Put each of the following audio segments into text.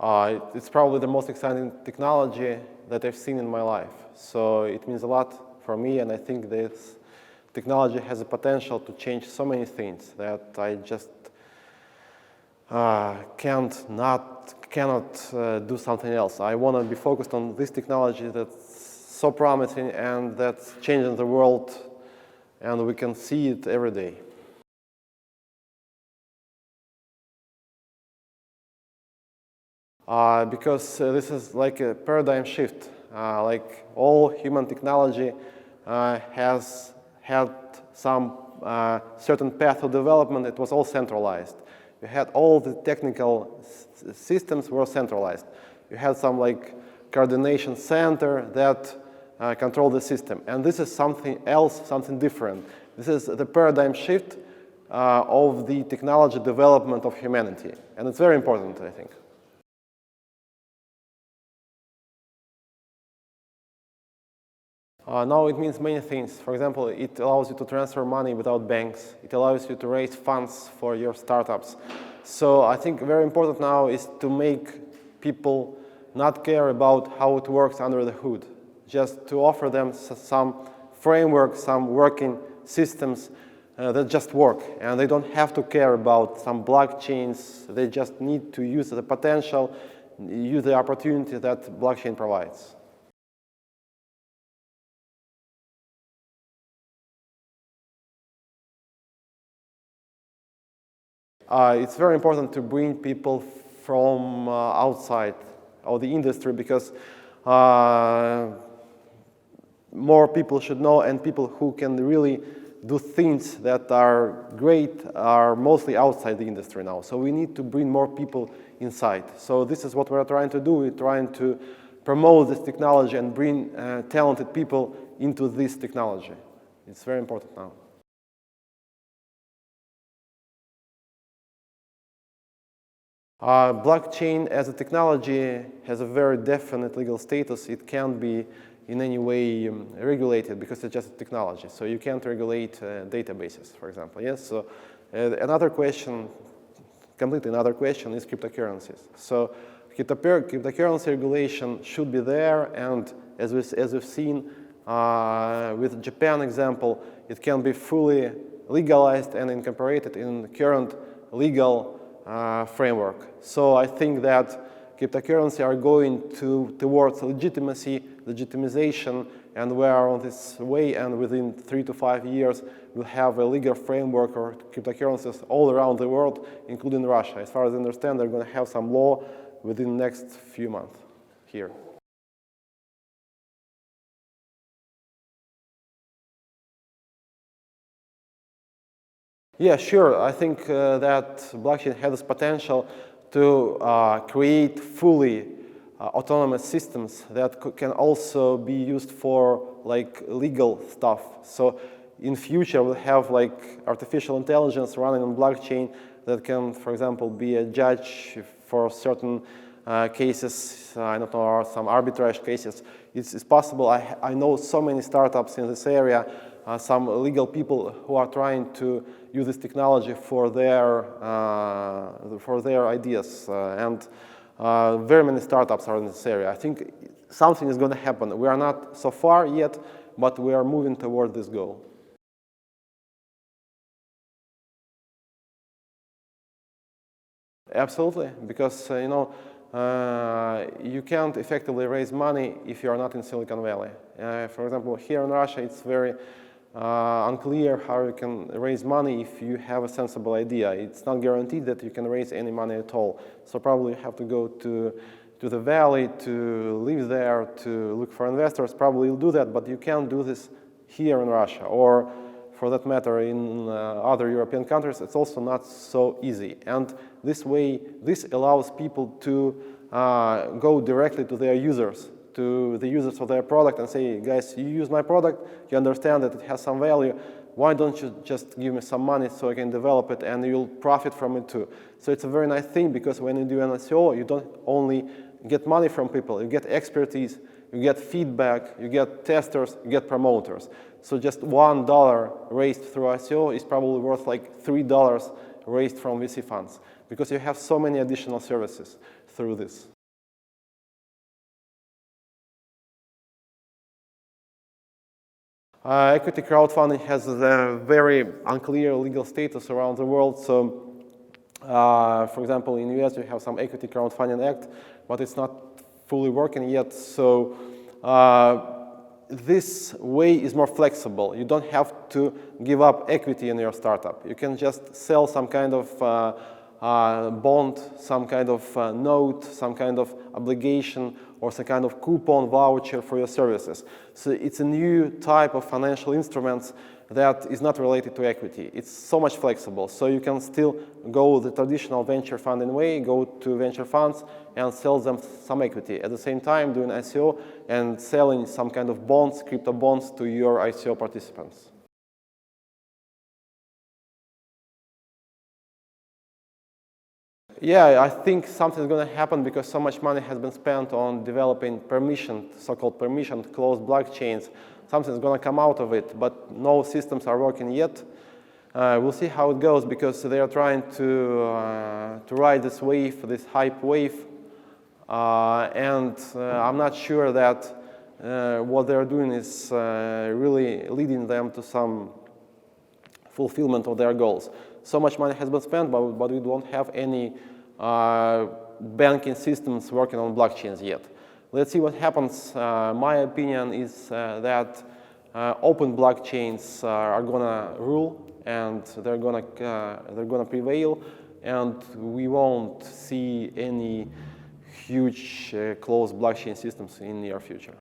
It's probably the most exciting technology that I've seen in my life. So it means a lot for me, and I think this technology has the potential to change so many things that I just cannot do something else. I want to be focused on this technology that's so promising and that's changing the world, and we can see it every day. Because this is like a paradigm shift. Like all human technology has had some certain path of development. It was all centralized. You had all the technical systems were centralized. You had some like coordination center that controlled the system. And this is something else, something different. This is the paradigm shift of the technology development of humanity. And it's very important, I think. Now it means many things. For example, it allows you to transfer money without banks. It allows you to raise funds for your startups. So I think very important now is to make people not care about how it works under the hood. Just to offer them some framework, some working systems that just work. And they don't have to care about some blockchains. They just need to use the potential, use the opportunity that blockchain provides. It's very important to bring people from outside of the industry because more people should know, and people who can really do things that are great are mostly outside the industry now. So we need to bring more people inside. So this is what we're trying to do. We're trying to promote this technology and bring talented people into this technology. It's very important now. Blockchain as a technology has a very definite legal status. It can't be in any way regulated because it's just a technology. So you can't regulate databases, for example. Yes. So another question, completely another question, is cryptocurrencies. So cryptocurrency regulation should be there, and as we've seen with Japan example, it can be fully legalized and incorporated in current legal framework. So I think that cryptocurrency are going towards legitimacy, legitimization, and we are on this way, and within 3 to 5 years we'll have a legal framework for cryptocurrencies all around the world, including Russia. As far as I understand, they're going to have some law within the next few months here. Yeah, sure. I think that blockchain has this potential to create fully autonomous systems that can also be used for like legal stuff. So in future we'll have like artificial intelligence running on blockchain that can, for example, be a judge for certain cases, I don't know, or some arbitrage cases. It's possible. I know so many startups in this area, some legal people who are trying to use this technology for their ideas, and very many startups are in this area. I think something is going to happen. We are not so far yet, but we are moving toward this goal. Absolutely, because you can't effectively raise money if you are not in Silicon Valley. For example, here in Russia, it's very unclear how you can raise money if you have a sensible idea. It's not guaranteed that you can raise any money at all. So probably you have to go to the valley to live there, to look for investors. Probably you'll do that, but you can't do this here in Russia, or for that matter in other European countries. It's also not so easy. And this way, this allows people to go directly to their users, to the users of their product, and say, guys, you use my product, you understand that it has some value, why don't you just give me some money so I can develop it and you'll profit from it too. So it's a very nice thing, because when you do an SEO, you don't only get money from people, you get expertise, you get feedback, you get testers, you get promoters. So just $1 raised through SEO is probably worth like $3 raised from VC funds, because you have so many additional services through this. Equity crowdfunding has a very unclear legal status around the world. So, for example, in the US, you have some Equity Crowdfunding Act, but it's not fully working yet. So, this way is more flexible. You don't have to give up equity in your startup. You can just sell some kind of bond, some kind of note, some kind of obligation, or some kind of coupon voucher for your services. So it's a new type of financial instruments that is not related to equity. It's so much flexible. So you can still go the traditional venture funding way, go to venture funds and sell them some equity. At the same time, doing ICO and selling some kind of bonds, crypto bonds to your ICO participants. Yeah, I think something's going to happen because so much money has been spent on developing permissioned, so-called permissioned closed blockchains. Something's going to come out of it, but no systems are working yet. We'll see how it goes because they are trying to ride this wave, this hype wave, and I'm not sure that what they're doing is really leading them to some fulfillment of their goals. So much money has been spent, but we don't have any banking systems working on blockchains yet. Let's see what happens. My opinion is that open blockchains are gonna rule, and they're gonna prevail, and we won't see any huge closed blockchain systems in the near future.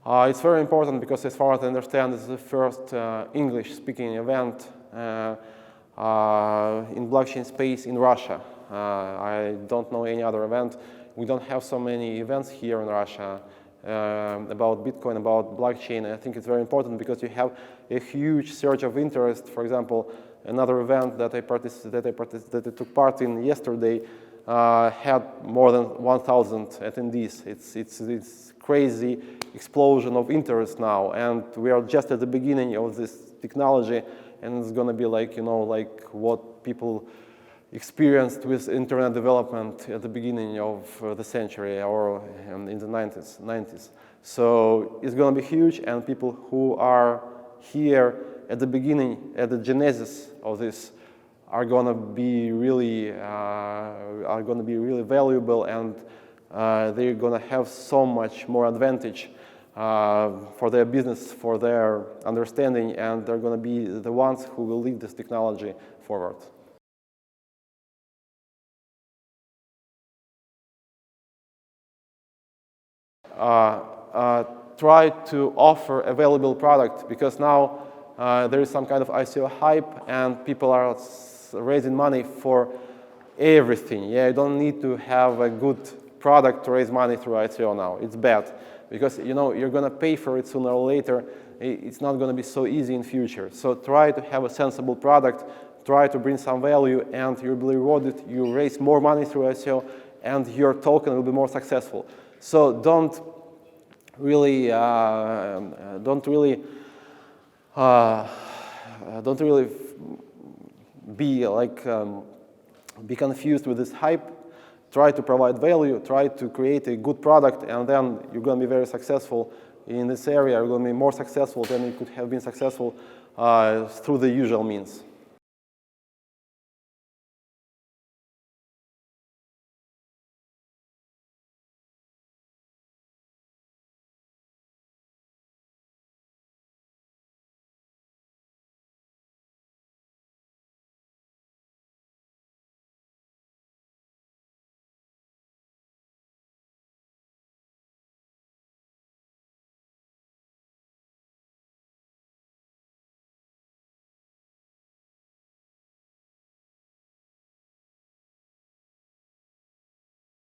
It's very important because, as far as I understand, this is the first English-speaking event in blockchain space in Russia. I don't know any other event. We don't have so many events here in Russia about Bitcoin, about blockchain. I think it's very important because you have a huge surge of interest. For example, another event that I took part in yesterday had more than 1,000 attendees. It's crazy explosion of interest now, and we are just at the beginning of this technology, and it's going to be like, you know, like what people experienced with internet development at the beginning of the century or in the 90s. So it's going to be huge, and people who are here at the beginning, at the genesis of this, are going to be really valuable, and they're going to have so much more advantage for their business, for their understanding, and they're going to be the ones who will lead this technology forward. Try to offer a valuable product, because now there is some kind of ICO hype and people are raising money for everything. Yeah, you don't need to have a good product to raise money through ICO now. It's bad, because you know you're going to pay for it sooner or later. It's not going to be so easy in future. So try to have a sensible product, try to bring some value, and you'll be rewarded. You raise more money through ICO, and your token will be more successful. So don't really be confused with this hype. Try to provide value, try to create a good product, and then you're going to be very successful in this area. You're going to be more successful than you could have been successful through the usual means.